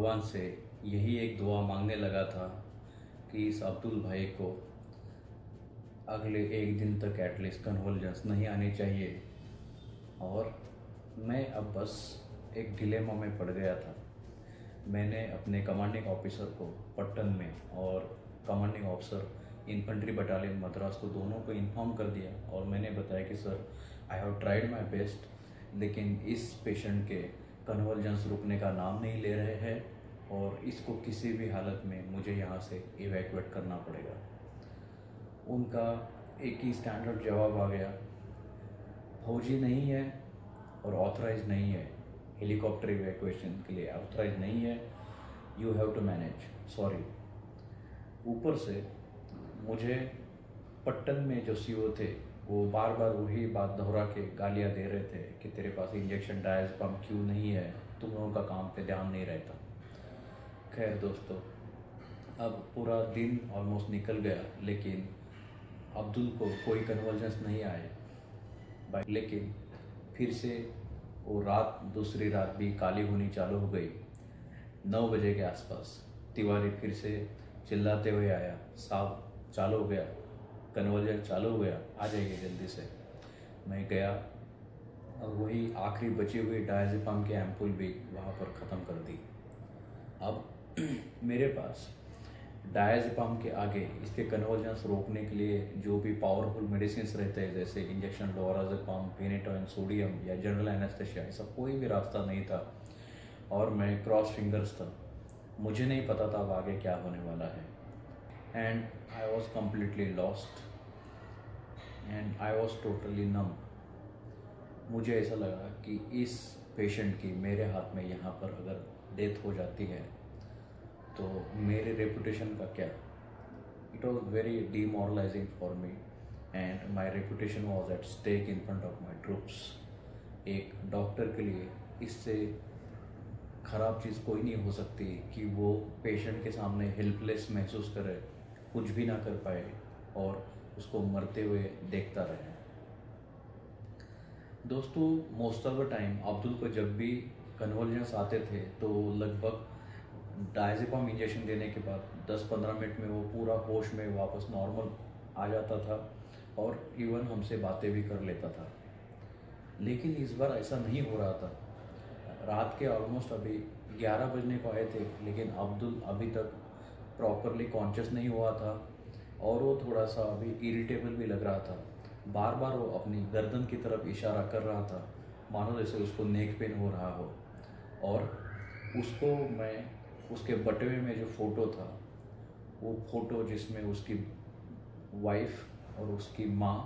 भगवान से यही एक दुआ मांगने लगा था कि इस अब्दुल भाई को अगले एक दिन तक एटलीस्ट कन्वल्जन्स नहीं आनी चाहिए। और मैं अब बस एक डिलेमा में पड़ गया था। मैंने अपने कमांडिंग ऑफिसर को पट्टन में और commanding officer infantry battalion Madras को दोनों को इन्फॉर्म कर दिया और मैंने बताया कि sir I have tried my best, लेकिन इस पेशेंट के कन्वर्जेंस रुकने का नाम नहीं ले रहे हैं और इसको किसी भी हालत में मुझे यहाँ से इवैक्यूएट करना पड़ेगा। उनका एक ही स्टैंडर्ड जवाब आ गया, फौजी नहीं है और ऑथराइज नहीं है, हेलीकॉप्टर इवैक्यूएशन के लिए ऑथराइज नहीं है, you have to manage, sorry. ऊपर से मुझे पट्टन में जो सीओ थे वो बार बार वही बात दोहरा के गालियाँ दे रहे थे कि तेरे पास इंजेक्शन डायज़ेपाम क्यों नहीं है, तुम लोगों का काम पे ध्यान नहीं रहता। खैर दोस्तों, अब पूरा दिन ऑलमोस्ट निकल गया, लेकिन अब्दुल को कोई कन्वर्जेंस नहीं आए। लेकिन फिर से वो रात, दूसरी रात भी काली होनी चालू हो गई। 9 बजे के आसपास तिवारी फिर से चिल्लाते हुए आया, साहब चालू हो गया, कन्वर्जेंस चालू हो गया, आ जाइए जल्दी से। मैं गया और वही आखिरी बची हुई डायज़ेपाम की एम्पुल भी वहाँ पर ख़त्म कर दी। अब मेरे पास डायज़ेपाम के आगे इसके कन्वर्जेंस रोकने के लिए जो भी पावरफुल मेडिसिन रहते हैं, जैसे इंजेक्शन लोराज़ेपाम, फेनेटोइन, सोडियम या जनरल एनेस्थेसिया, ऐसा कोई भी रास्ता नहीं था और मैं क्रॉस फिंगर्स था। मुझे नहीं पता था अब आगे क्या होने वाला है। And I was completely lost and I was totally numb. मुझे ऐसा लगा कि इस पेशेंट की मेरे हाथ में यहाँ पर अगर डेथ हो जाती है तो मेरे रेपुटेशन का क्या। It was very demoralising for me and my reputation was at stake in front of my troops. एक डॉक्टर के लिए इससे ख़राब चीज़ कोई नहीं हो सकती कि वो पेशेंट के सामने हेल्पलेस महसूस करे, कुछ भी ना कर पाए और उसको मरते हुए देखता रहे। दोस्तों, most of the time Abdul को जब भी कन्वर्जेंस आते थे तो लगभग डायज़ेपाम इंजेक्शन देने के बाद 10-15 मिनट में वो पूरा होश में वापस नॉर्मल आ जाता था और इवन हमसे बातें भी कर लेता था। लेकिन इस बार ऐसा नहीं हो रहा था। रात के ऑलमोस्ट अभी 11 बजने को आए थे, लेकिन अब्दुल अभी तक प्रॉपरली कॉन्शियस नहीं हुआ था और वो थोड़ा सा अभी इरिटेबल भी लग रहा था। बार बार वो अपनी गर्दन की तरफ इशारा कर रहा था, मानो जैसे उसको नेक पेन हो रहा हो। और उसको मैं उसके बटुए में जो फ़ोटो था, वो फ़ोटो जिसमें उसकी वाइफ और उसकी माँ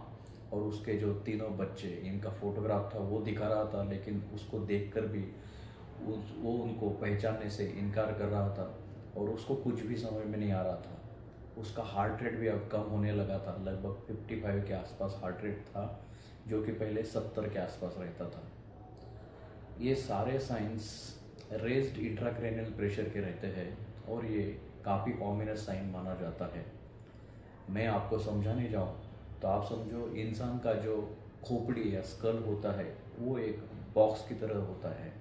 और उसके जो तीनों बच्चे, इनका फ़ोटोग्राफ था, वो दिखा रहा था। लेकिन उसको देखकर भी वो उनको पहचानने से इनकार कर रहा था और उसको कुछ भी समझ में नहीं आ रहा था। उसका हार्ट रेट भी अब कम होने लगा था, लगभग 55 के आसपास हार्ट रेट था, जो कि पहले 70 के आसपास रहता था। ये सारे साइंस रेज्ड इंट्राक्रैनियल प्रेशर के रहते हैं और ये काफ़ी ऑमिनस साइन माना जाता है। मैं आपको समझाने जाऊँ तो आप समझो, इंसान का जो खोपड़ी या स्कल होता है वो एक बॉक्स की तरह होता है,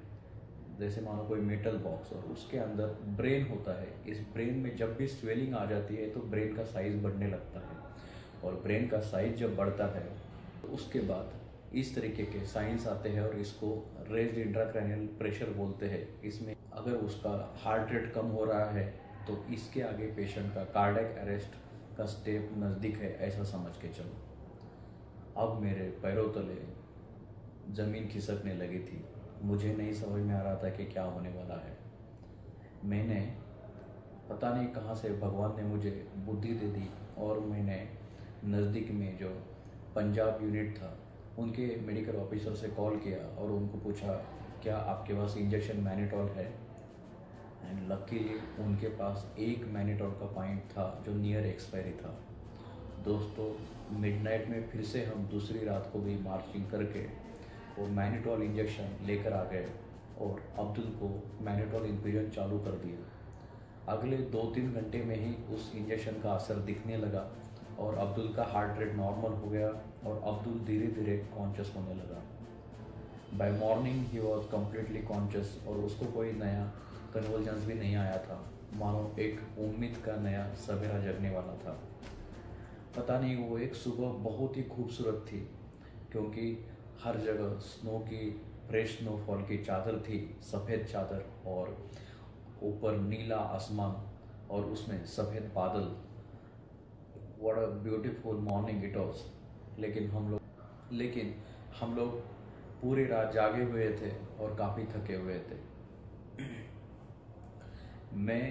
जैसे मानो कोई मेटल बॉक्स, और उसके अंदर ब्रेन होता है। इस ब्रेन में जब भी स्वेलिंग आ जाती है तो ब्रेन का साइज़ बढ़ने लगता है और ब्रेन का साइज़ जब बढ़ता है तो उसके बाद इस तरीके के साइंस आते हैं और इसको रेज्ड इंट्राक्रैनियल प्रेशर बोलते हैं। इसमें अगर उसका हार्ट रेट कम हो रहा है तो इसके आगे पेशेंट का कार्डियक अरेस्ट का स्टेप नज़दीक है, ऐसा समझ के चलो। अब मेरे पैरों तले ज़मीन खिसकने लगी थी। मुझे नहीं समझ में आ रहा था कि क्या होने वाला है। मैंने पता नहीं कहाँ से भगवान ने मुझे बुद्धि दे दी और मैंने नज़दीक में जो पंजाब यूनिट था उनके मेडिकल ऑफिसर से कॉल किया और उनको पूछा, क्या आपके पास इंजेक्शन मैनिटॉल है? एंड लकीली उनके पास एक मैनिटॉल का पॉइंट था जो नियर एक्सपायरी था। दोस्तों, मिडनाइट में फिर से हम दूसरी रात को भी मार्चिंग करके वो मैनिटॉल इंजेक्शन लेकर आ गए और अब्दुल को मैनिटॉल इन्फ्यूजन चालू कर दिया। अगले 2-3 घंटे में ही उस इंजेक्शन का असर दिखने लगा और अब्दुल का हार्ट रेट नॉर्मल हो गया और अब्दुल धीरे धीरे कॉन्शियस होने लगा। By morning he was completely conscious और उसको कोई नया कन्वर्जेंस भी नहीं आया था, मानो एक उम्मीद का नया सवेरा जगने वाला था। पता नहीं, वो एक सुबह बहुत ही खूबसूरत थी, क्योंकि हर जगह स्नो की फ्रेश स्नोफॉल की चादर थी, सफ़ेद चादर, और ऊपर नीला आसमान और उसमें सफ़ेद बादल। What a beautiful morning it was. लेकिन हम लोग पूरी रात जागे हुए थे और काफ़ी थके हुए थे। मैं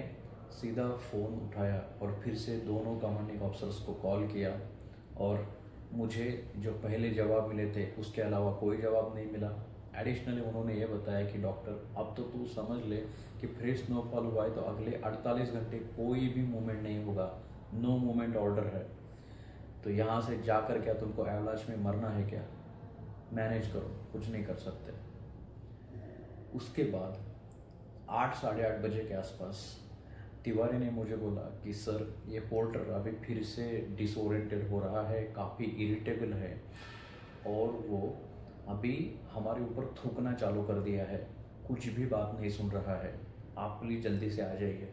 सीधा फ़ोन उठाया और फिर से दोनों कमांडिंग ऑफिसर्स को कॉल किया, और मुझे जो पहले जवाब मिले थे उसके अलावा कोई जवाब नहीं मिला। एडिशनली उन्होंने ये बताया कि डॉक्टर, अब तो तू समझ ले कि फ्रेश स्नोफॉल हुआ है तो अगले 48 घंटे कोई भी मूवमेंट नहीं होगा, नो मूवमेंट ऑर्डर है। तो यहाँ से जाकर क्या तुमको एवलांच में मरना है क्या? मैनेज करो, कुछ नहीं कर सकते। उसके बाद 8 साढ़े 8 बजे के आसपास तिवारी ने मुझे बोला कि सर, ये पोर्टर अभी फिर से डिसोरिएंटेड हो रहा है, काफ़ी इरिटेबल है, और वो अभी हमारे ऊपर थूकना चालू कर दिया है, कुछ भी बात नहीं सुन रहा है, आप प्लीज़ जल्दी से आ जाइए।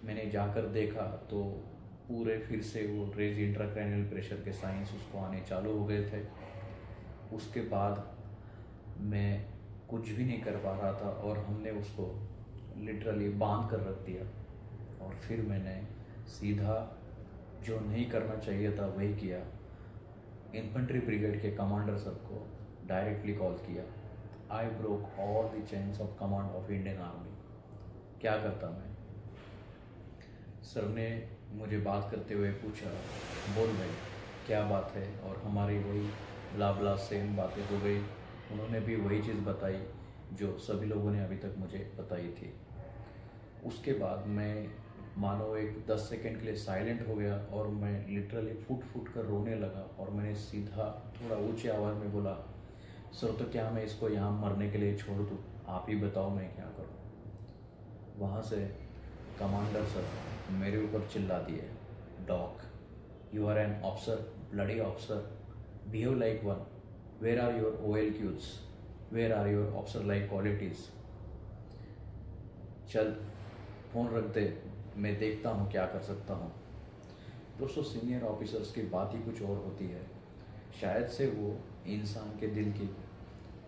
मैंने जाकर देखा तो पूरे फिर से वो रेज इंट्राक्रैनियल प्रेशर के साइंस उसको आने चालू हो गए थे। उसके बाद मैं कुछ भी नहीं कर पा रहा था और हमने उसको लिटरली बांध कर रख दिया। और फिर मैंने सीधा जो नहीं करना चाहिए था वही किया। इन्फेंट्री ब्रिगेड के कमांडर सर को डायरेक्टली कॉल किया। I broke all the chains of command of Indian army. क्या करता मैं? सर ने मुझे बात करते हुए पूछा, बोल भाई क्या बात है, और हमारी वही ब्ला ब्ला सेम बातें हो गई। उन्होंने भी वही चीज़ बताई जो सभी लोगों ने अभी तक मुझे बताई थी। उसके बाद मैं मानो एक 10 सेकंड के लिए साइलेंट हो गया और मैं लिटरली फुट फुट कर रोने लगा, और मैंने सीधा थोड़ा ऊंची आवाज़ में बोला, सर तो क्या मैं इसको यहाँ मरने के लिए छोड़ दूँ? आप ही बताओ मैं क्या करूँ। वहाँ से कमांडर सर मेरे ऊपर चिल्ला दिए, dog, you are an officer, bloody officer, behave like one, where are your OLQs, where are your officer like qualities, चल फ़ोन रख दे, मैं देखता हूँ क्या कर सकता हूँ। दोस्तों, सीनियर ऑफिसर्स की बात ही कुछ और होती है। शायद से वो इंसान के दिल की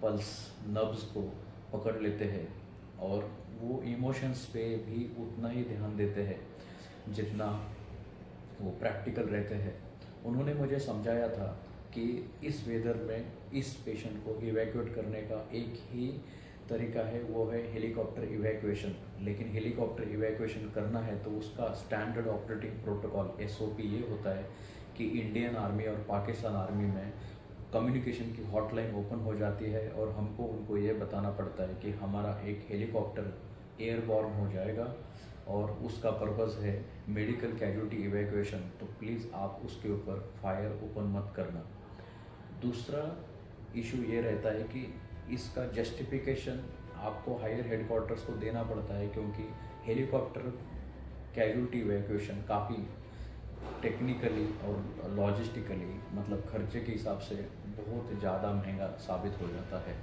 पल्स, नब्ज़ को पकड़ लेते हैं, और वो इमोशंस पे भी उतना ही ध्यान देते हैं जितना वो प्रैक्टिकल रहते हैं। उन्होंने मुझे समझाया था कि इस वेदर में इस पेशेंट को इवैक्यूएट करने का एक ही तरीका है, वो है हेलीकॉप्टर इवैक्यूएशन। लेकिन हेलीकॉप्टर इवैक्यूएशन करना है तो उसका स्टैंडर्ड ऑपरेटिंग प्रोटोकॉल SOP ये होता है कि इंडियन आर्मी और पाकिस्तान आर्मी में कम्युनिकेशन की हॉटलाइन ओपन हो जाती है, और हमको उनको ये बताना पड़ता है कि हमारा एक हेलीकॉप्टर एयरबॉर्न हो जाएगा और उसका पर्पज़ है मेडिकल कैजुअल्टी इवैक्यूएशन, तो प्लीज़ आप उसके ऊपर फायर ओपन मत करना। दूसरा इशू ये रहता है कि इसका जस्टिफिकेशन आपको हायर हेडक्वार्टर्स को देना पड़ता है, क्योंकि हेलीकॉप्टर कैजुअल्टी इवैक्यूएशन काफ़ी टेक्निकली और लॉजिस्टिकली, मतलब खर्चे के हिसाब से बहुत ज़्यादा महंगा साबित हो जाता है।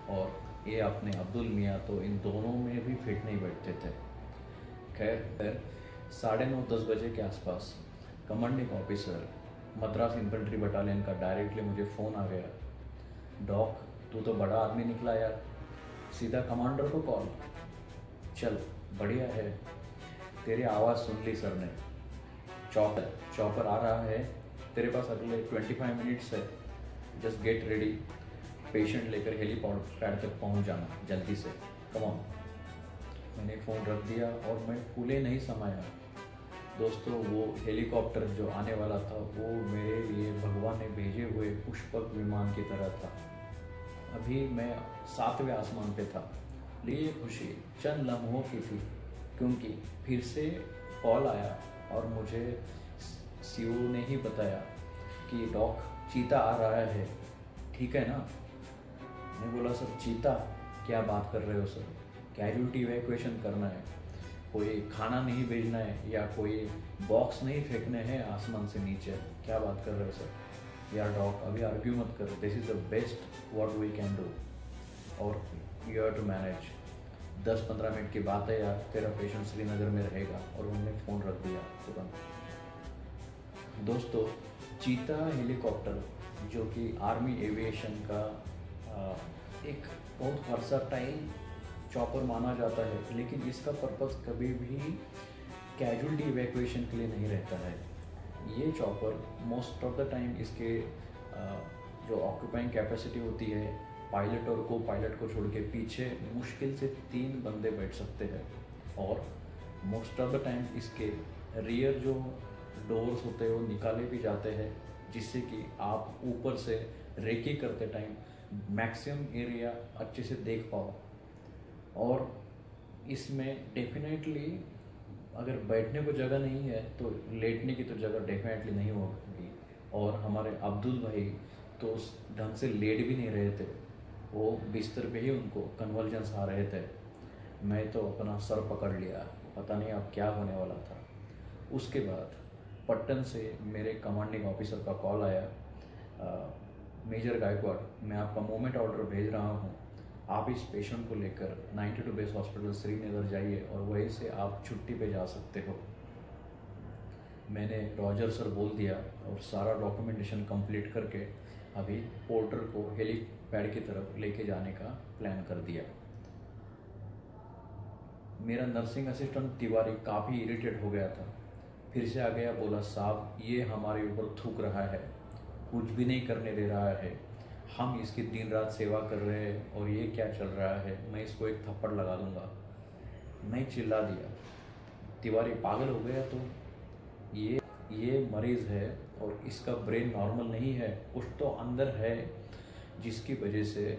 और ये अपने अब्दुल मियाँ तो इन दोनों में भी फिट नहीं बैठते थे। खैर 9:30-10 बजे के आसपास commanding officer Madras infantry battalion का डायरेक्टली मुझे फ़ोन आ गया, डॉक तू तो बड़ा आदमी निकला यार, सीधा कमांडर को कॉल। चल बढ़िया है, तेरी आवाज़ सुन ली सर ने, चॉपर आ रहा है तेरे पास अगले 25 मिनट्स है, जस्ट गेट रेडी, पेशेंट लेकर हेलीपैड तक पहुंच जाना जल्दी से, कम ऑन। मैंने फ़ोन रख दिया और मैं फूले नहीं समाया। दोस्तों, वो हेलीकॉप्टर जो आने वाला था वो मेरे लिए भगवान ने भेजे हुए पुष्पक विमान की तरह था। अभी मैं 7वें आसमान पे था। लिए खुशी चंद लम्हों की थी, क्योंकि फिर से कॉल आया और मुझे CO ने ही बताया कि डॉक चीता आ रहा है, ठीक है ना? मैंने बोला सर चीता? क्या बात कर रहे हो सर? कैजुअल्टी इवैक्यूएशन करना है, कोई खाना नहीं भेजना है या कोई बॉक्स नहीं फेंकने हैं आसमान से नीचे, क्या बात कर रहे हो सर? यार डॉक अभी आर्ग्यू मत करो, this is the best what we can do और you have to manage. 10-15 minute की बात है यार, तेरा पेशेंट श्रीनगर में रहेगा। और उन्होंने फ़ोन रख दिया तुरंत। दोस्तों, चीता हेलीकॉप्टर जो कि आर्मी एविएशन का एक बहुत वर्सटाइल चॉपर माना जाता है, लेकिन इसका पर्पस कभी भी कैजुअलिटी इवैक्यूएशन के लिए नहीं रहता है। ये chopper most of the time इसके जो ऑक्यूपाइंग कैपेसिटी होती है, पायलट और को पायलट को छोड़ के पीछे मुश्किल से 3 बंदे बैठ सकते हैं। और मोस्ट ऑफ द टाइम इसके रियर जो डोर्स होते हैं वो निकाले भी जाते हैं, जिससे कि आप ऊपर से रेकी करते टाइम मैक्सिमम एरिया अच्छे से देख पाओ। और इसमें डेफिनेटली अगर बैठने को जगह नहीं है तो लेटने की तो जगह डेफिनेटली नहीं होगी। और हमारे अब्दुल भाई तो उस ढंग से लेट भी नहीं रहे थे, वो बिस्तर पे ही उनको कन्वल्जन्स आ रहे थे। मैं तो अपना सर पकड़ लिया, पता नहीं अब क्या होने वाला था। उसके बाद पट्टन से मेरे कमांडिंग ऑफिसर का कॉल आया, मेजर गायकवाड़, मैं आपका मूवमेंट ऑर्डर भेज रहा हूँ, आप इस पेशेंट को लेकर 92 बेस हॉस्पिटल श्रीनगर जाइए और वहीं से आप छुट्टी पे जा सकते हो। मैंने रॉजर सर बोल दिया और सारा डॉक्यूमेंटेशन कंप्लीट करके अभी पोर्टर को हेलीपैड की तरफ लेके जाने का प्लान कर दिया। मेरा नर्सिंग असिस्टेंट तिवारी काफ़ी इरिटेट हो गया था, फिर से आ गया, बोला साहब ये हमारे ऊपर थूक रहा है, कुछ भी नहीं करने दे रहा है, हम इसकी दिन रात सेवा कर रहे हैं और ये क्या चल रहा है, मैं इसको एक थप्पड़ लगा दूंगा। मैं चिल्ला दिया, तिवारी पागल हो गया, तो ये मरीज़ है और इसका ब्रेन नॉर्मल नहीं है, कुछ तो अंदर है जिसकी वजह से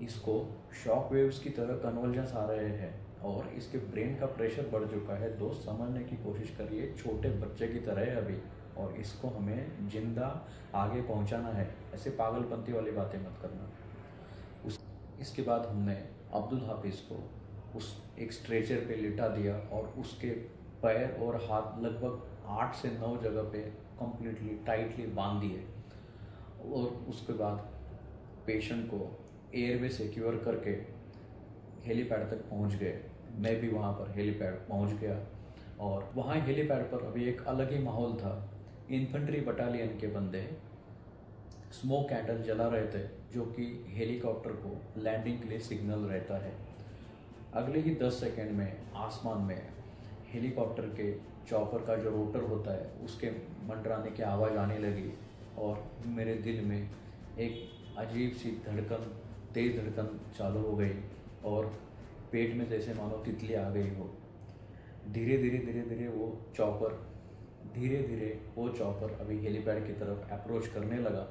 इसको शॉक वेव्स की तरह कन्वल्जन्स आ रहे हैं और इसके ब्रेन का प्रेशर बढ़ चुका है। दोस्त समझने की कोशिश करिए, छोटे बच्चे की तरह है अभी और इसको हमें जिंदा आगे पहुंचाना है, ऐसे पागलपंती वाली बातें मत करना। इसके बाद हमने अब्दुल हाफिज़ को उस एक स्ट्रेचर पे लिटा दिया और उसके पैर और हाथ लगभग 8 से 9 जगह पे कम्प्लीटली टाइटली बांध दिए। और उसके बाद पेशेंट को एयरवे सिक्योर करके हेलीपैड तक पहुंच गए। मैं भी वहां पर हेलीपैड पहुंच गया और वहां हेलीपैड पर अभी एक अलग ही माहौल था। इन्फेंट्री बटालियन के बंदे स्मोक कैंडल जला रहे थे, जो कि हेलीकॉप्टर को लैंडिंग के लिए सिग्नल रहता है। अगले ही 10 सेकेंड में आसमान में हेलीकॉप्टर के चॉपर का जो रोटर होता है उसके मंडराने की आवाज़ आने लगी और मेरे दिल में एक अजीब सी धड़कन, तेज़ धड़कन चालू हो गई और पेट में जैसे मानो तितली आ गई हो। धीरे धीरे वो चॉपर अभी हेलीपैड की तरफ अप्रोच करने लगा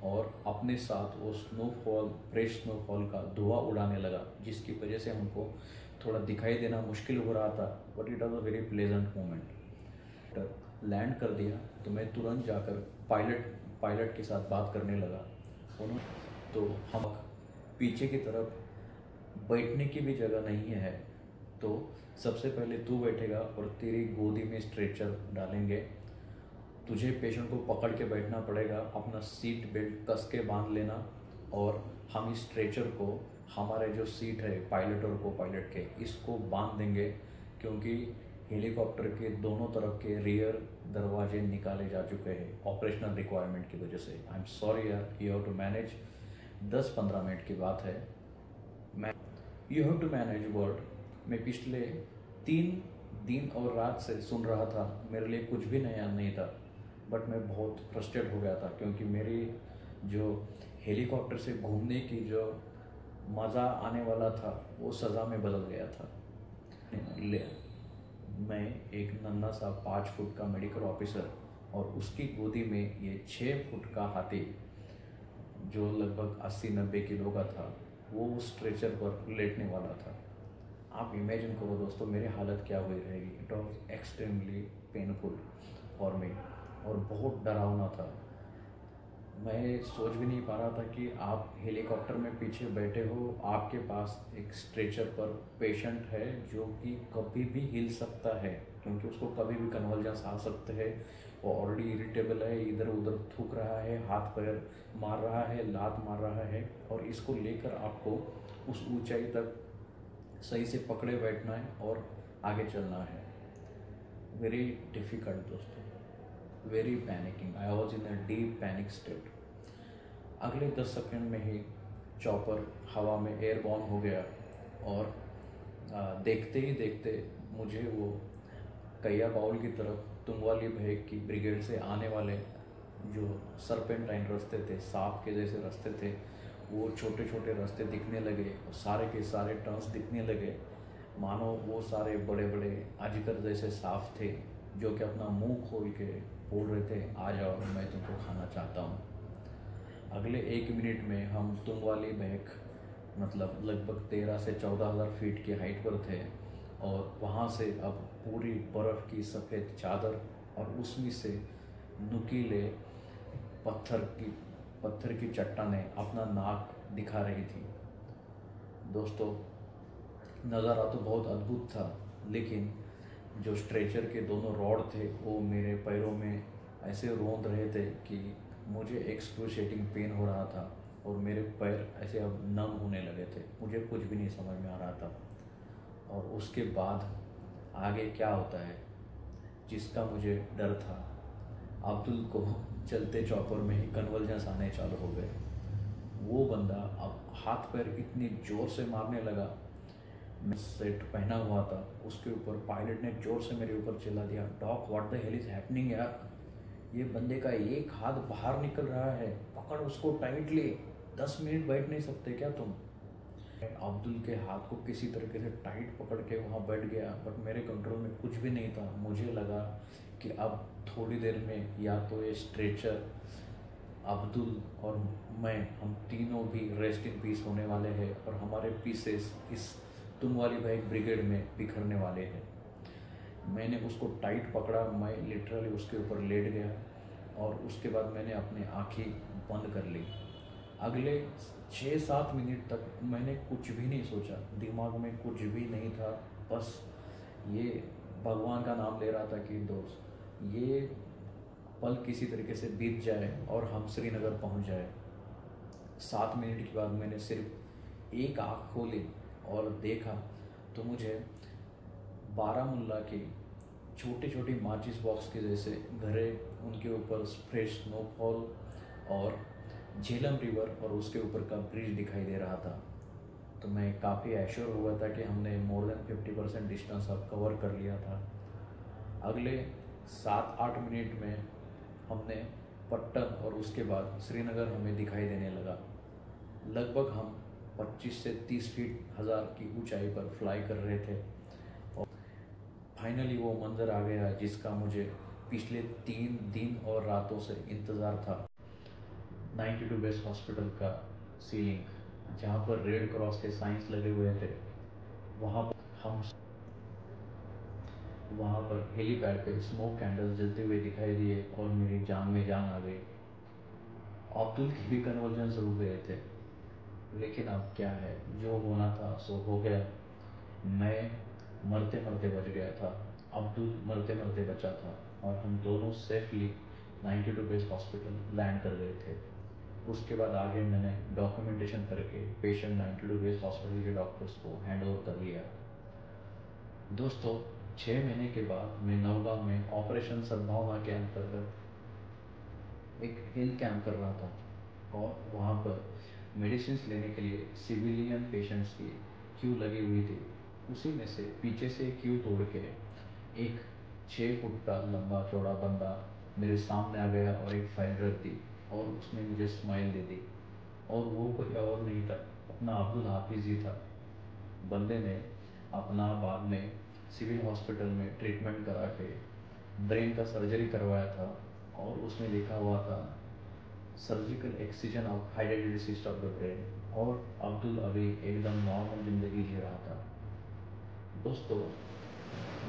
और अपने साथ वो फ्रेश स्नोफॉल का धुआं उड़ाने लगा, जिसकी वजह से हमको थोड़ा दिखाई देना मुश्किल हो रहा था, but it was a very pleasant moment. Land कर दिया तो मैं तुरंत जाकर पायलट के साथ बात करने लगा। उन्होंने तो हम पीछे की तरफ बैठने की भी जगह नहीं है, तो सबसे पहले तू बैठेगा और तेरी गोदी में स्ट्रेचर डालेंगे, तुझे पेशेंट को पकड़ के बैठना पड़ेगा, अपना सीट बेल्ट कस के बांध लेना और हम इस स्ट्रेचर को हमारे जो सीट है पायलट और को पायलट के, इसको बांध देंगे, क्योंकि हेलीकॉप्टर के दोनों तरफ के रियर दरवाजे निकाले जा चुके हैं ऑपरेशनल रिक्वायरमेंट की वजह से। आई एम सॉरी यार, you have to manage. 10-15 minute की बात है। You have to manage word मैं पिछले 3 दिन और रात से सुन रहा था, मेरे लिए कुछ भी नया नहीं था, बट मैं बहुत फ्रस्ट्रेट हो गया था, क्योंकि मेरी जो हेलीकॉप्टर से घूमने की जो मज़ा आने वाला था वो सज़ा में बदल गया था। मैं एक नन्हा सा 5 फुट का मेडिकल ऑफिसर और उसकी गोदी में ये 6 फुट का हाथी जो लगभग 80-90 किलो का था, वो उस स्ट्रेचर पर लेटने वाला था। आप इमेजिन करो दोस्तों मेरी हालत क्या हुई रहेगी। It was extremely painful for me और बहुत डरावना था। मैं सोच भी नहीं पा रहा था कि आप हेलीकॉप्टर में पीछे बैठे हो, आपके पास एक स्ट्रेचर पर पेशेंट है जो कि कभी भी हिल सकता है, क्योंकि उसको कभी भी कन्वल्जन्स आ सकते हैं, वो ऑलरेडी इरिटेबल है, इधर उधर थूक रहा है, हाथ पैर मार रहा है, लात मार रहा है, और इसको लेकर आपको उस ऊंचाई तक सही से पकड़े बैठना है और आगे चलना है। वेरी डिफ़िकल्ट दोस्तों, very panicking. I was in a deep panic state. अगले 10 सेकंड में ही चॉपर हवा में एयरबॉर्न हो गया और देखते ही देखते मुझे वो कैया बाउल की तरफ तुंगवाली बहक की ब्रिगेड से आने वाले जो सरपेंटाइन रास्ते थे, सांप के जैसे रास्ते थे, वो छोटे छोटे रास्ते दिखने लगे और सारे के सारे टर्न्स दिखने लगे, मानो वो सारे बड़े बड़े अजगर जैसे सांप थे जो कि अपना मुंह खोल के बोल रहे थे, आ जाओ मैं तुमको खाना चाहता हूँ। अगले 1 मिनट में हम तुंगवाली बहक मतलब लगभग 13 से 14,000 फीट की हाइट पर थे और वहाँ से अब पूरी बर्फ़ की सफ़ेद चादर और उसमें से नुकीले पत्थर की चट्टानें अपना नाक दिखा रही थी। दोस्तों, नज़ारा तो बहुत अद्भुत था, लेकिन जो स्ट्रेचर के दोनों रॉड थे वो मेरे पैरों में ऐसे रोंद रहे थे कि मुझे एक्सक्रूशिएटिंग पेन हो रहा था और मेरे पैर ऐसे अब नम होने लगे थे। मुझे कुछ भी नहीं समझ में आ रहा था। और उसके बाद आगे क्या होता है जिसका मुझे डर था। अब्दुल को चलते चौपर में ही कन्वल्जन्स आने चालू हो गए। वो बंदा अब हाथ पैर इतनी ज़ोर से मारने लगा। मैं सेट पहना हुआ था, उसके ऊपर पायलट ने ज़ोर से मेरे ऊपर चिल्ला दिया, doc what the hell is happening यार, ये बंदे का एक हाथ बाहर निकल रहा है, पकड़ उसको टाइटली, 10 मिनट बैठ नहीं सकते क्या तुम। अब्दुल के हाथ को किसी तरीके से टाइट पकड़ के वहाँ बैठ गया, बट मेरे कंट्रोल में कुछ भी नहीं था। मुझे लगा कि अब थोड़ी देर में या तो ये स्ट्रेचर, अब्दुल और मैं, हम तीनों भी रेस्ट इन पीस होने वाले हैं और हमारे पीसेस इस तुंगवाली बहक ब्रिगेड में बिखरने वाले हैं। मैंने उसको टाइट पकड़ा, मैं लिटरली उसके ऊपर लेट गया और उसके बाद मैंने अपनी आँखें बंद कर ली। अगले 6-7 मिनट तक मैंने कुछ भी नहीं सोचा, दिमाग में कुछ भी नहीं था, बस ये भगवान का नाम ले रहा था कि दोस्त ये पल किसी तरीके से बीत जाए और हम श्रीनगर पहुंच जाए। 7 मिनट के बाद मैंने सिर्फ एक आँख खोली और देखा तो मुझे बारामुल्ला की छोटी छोटी माचिस बॉक्स के जैसे घरे, उनके ऊपर फ्रेश स्नोफॉल और झेलम रिवर और उसके ऊपर का ब्रिज दिखाई दे रहा था। तो मैं काफ़ी एश्योर हुआ था कि हमने मोर देन 50% डिस्टेंस अब कवर कर लिया था। अगले 7-8 मिनट में हमने पट्टन और उसके बाद श्रीनगर हमें दिखाई देने लगा। लगभग हम 25 से 30 फीट हज़ार की ऊंचाई पर फ्लाई कर रहे थे और फाइनली वो मंजर आ गया जिसका मुझे पिछले 3 दिन और रातों से इंतज़ार था। 92 बेस हॉस्पिटल का सीलिंग जहाँ पर रेड क्रॉस के साइंस लगे हुए थे, वहाँ पर हेलीपैड पे स्मोक कैंडल्स जलते हुए दिखाई दिए और मेरी जान में जान आ गई। अब्दुल की भी कन्वर्जन्स रुक गए थे, लेकिन अब क्या है, जो होना था सो हो गया। मैं मरते मरते बच गया था, अब्दुल मरते मरते बचा था और हम दोनों सेफली 92 बेस हॉस्पिटल लैंड कर गए थे। उसके बाद आगे मैंने डॉक्यूमेंटेशन करके पेशेंट 92 बेस हॉस्पिटल के डॉक्टर्स को हैंड ओवर कर लिया। दोस्तों, 6 महीने के बाद मैं नौगांव में ऑपरेशन सद्भावना के अंतर्गत एक हेल्थ कैंप कर रहा था और वहाँ पर मेडिसिन लेने के लिए सिविलियन पेशेंट्स की क्यू लगी हुई थी। उसी में से पीछे से क्यू तोड़ के एक 6 फुट का लंबा चौड़ा बंदा मेरे सामने आ गया और एक फाइल रख दी और उसने मुझे स्माइल दे दी और वो कोई और नहीं था, अपना अब्दुल हाफिज़ ही था। बंदे ने अपना बाद में सिविल हॉस्पिटल में ट्रीटमेंट करा के ब्रेन का सर्जरी करवाया था और उसमें लिखा हुआ था surgical excision of hidrosis of the brain, और अब्दुल अभी एकदम नॉर्मल ज़िंदगी जी रहा था। दोस्तों,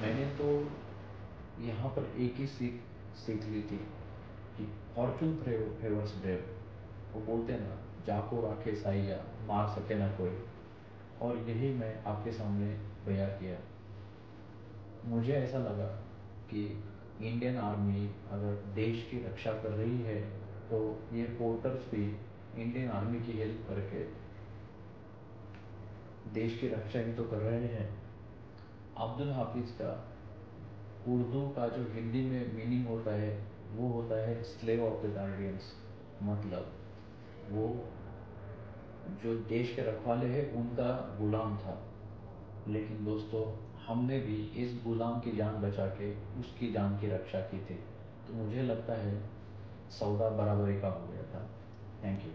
मैंने तो यहाँ पर एक ही सीख ली थी कि फॉर्चून फेवर्स ब्रेव। वो बोलते हैं ना, जाको राखे साइया, मार सके ना कोई, और यही मैं आपके सामने बयां किया। मुझे ऐसा लगा कि इंडियन आर्मी अगर देश की रक्षा कर रही है तो ये पोर्टर्स भी इंडियन आर्मी की हेल्प करके देश की रक्षा ही तो कर रहे हैं। अब्दुल हाफिज़ का उर्दू का जो हिंदी में मीनिंग होता है वो होता है स्लेव ऑफ द गार्डियंस, मतलब वो जो देश के रखवाले हैं उनका गुलाम था। लेकिन दोस्तों, हमने भी इस गुलाम की जान बचा के उसकी जान की रक्षा की थी, तो मुझे लगता है सौदा बराबरी का हो गया था। Thank you.